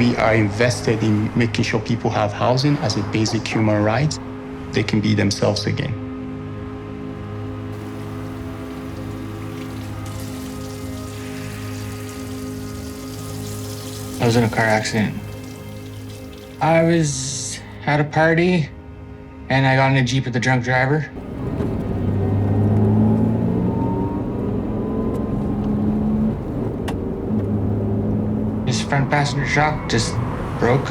We are invested in making sure people have housing as a basic human right. They can be themselves again. I was in a car accident. I was at a party and I got in a Jeep with a drunk driver. His front passenger shock just broke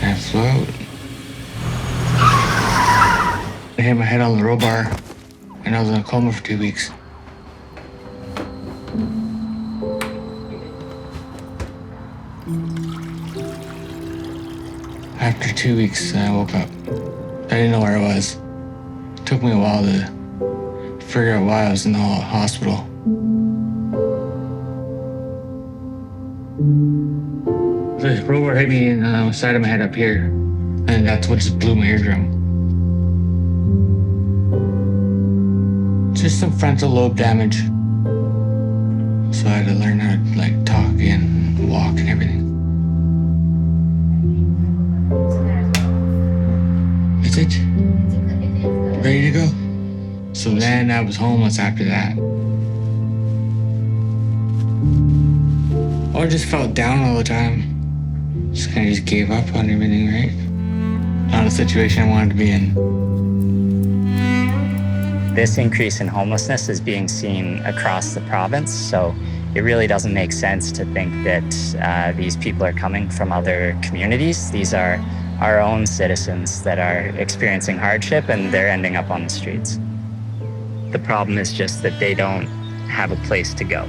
and I flew out. I hit my head on the roll bar and I was in a coma for 2 weeks. After 2 weeks, I woke up. I didn't know where I was. It took me a while to figure out why I was in the hospital. The roller hit me in the side of my head up here, and that's what just blew my eardrum. Just some frontal lobe damage. So I had to learn how to talk again, and walk and everything. Is it? Ready to go? So then I was homeless after that. I just felt down all the time. Just kind of just gave up on everything, right? Not a situation I wanted to be in. This increase in homelessness is being seen across the province, so it really doesn't make sense to think that these people are coming from other communities. These are our own citizens that are experiencing hardship and they're ending up on the streets. The problem is just that they don't have a place to go.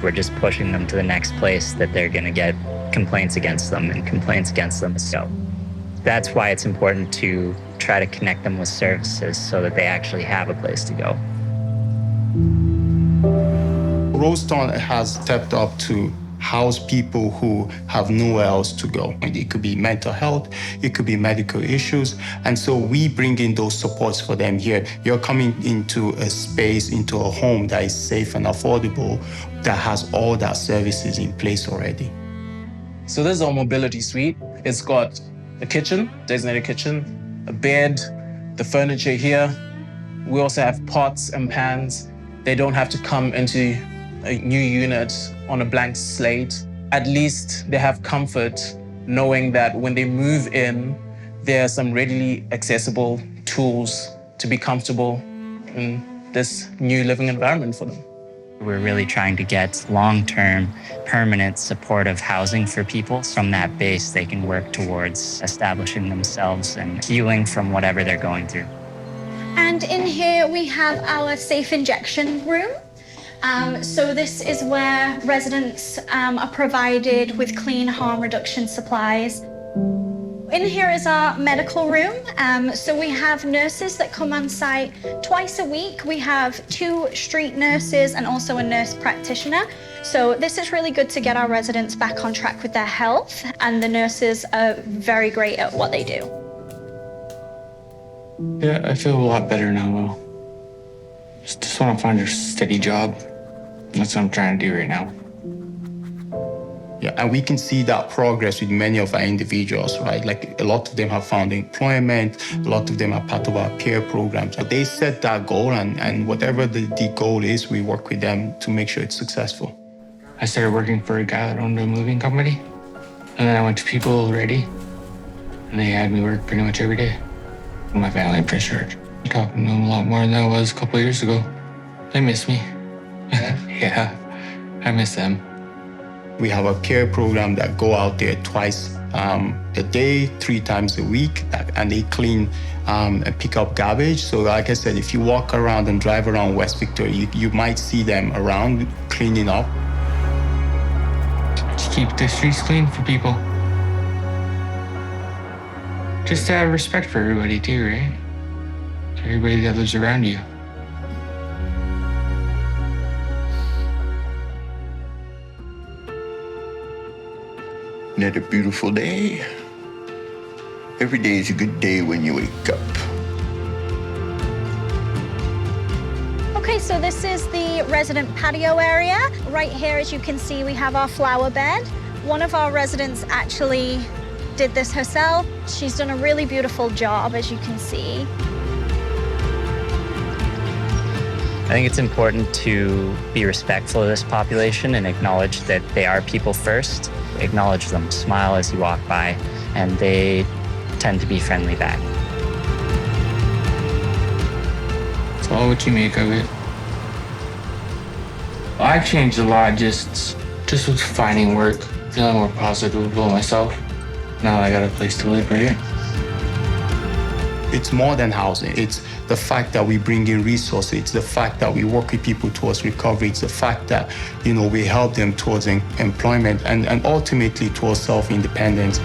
We're just pushing them to the next place that they're gonna get complaints against them and complaints against them. So that's why it's important to try to connect them with services so that they actually have a place to go. Rosethorn has stepped up to house people who have nowhere else to go. It could be mental health, it could be medical issues. And so we bring in those supports for them here. You're coming into a space, into a home that is safe and affordable, that has all that services in place already. So this is our mobility suite. It's got a kitchen, designated kitchen, a bed, the furniture here. We also have pots and pans. They don't have to come into a new unit on a blank slate. At least they have comfort knowing that when they move in, there are some readily accessible tools to be comfortable in this new living environment for them. We're really trying to get long-term, permanent supportive housing for people. From that base, they can work towards establishing themselves and healing from whatever they're going through. And in here we have our safe injection room. So this is where residents are provided with clean harm reduction supplies. In here is our medical room. So we have nurses that come on site twice a week. We have 2 street nurses and also a nurse practitioner. So this is really good to get our residents back on track with their health, and the nurses are very great at what they do. Yeah, I feel a lot better now, though. Just want to find a steady job. That's what I'm trying to do right now. Yeah, and we can see that progress with many of our individuals, right? Like a lot of them have found employment, a lot of them are part of our peer programs. They set that goal, and whatever the goal is, we work with them to make sure it's successful. I started working for a guy that owned a moving company, and then I went to People Ready, and they had me work pretty much every day. My family in Prince I'm talking to them a lot more than I was a couple of years ago. They miss me. Yeah, I miss them. We have a care program that go out there twice a day, 3 times a week, and they clean and pick up garbage. So like I said, if you walk around and drive around West Victoria, you might see them around cleaning up. Just keep the streets clean for people. Just to have respect for everybody too, right? Everybody that lives around you. Another beautiful day. Every day is a good day when you wake up. Okay, so this is the resident patio area. Right here, as you can see, we have our flower bed. One of our residents actually did this herself. She's done a really beautiful job, as you can see. I think it's important to be respectful of this population and acknowledge that they are people first. Acknowledge them, smile as you walk by, and they tend to be friendly back. It's all what you make of it. I changed a lot just with finding work, feeling more positive about myself. Now I got a place to live right here. It's more than housing. It's the fact that we bring in resources. It's the fact that we work with people towards recovery. It's the fact that, we help them towards employment and ultimately towards self-independence.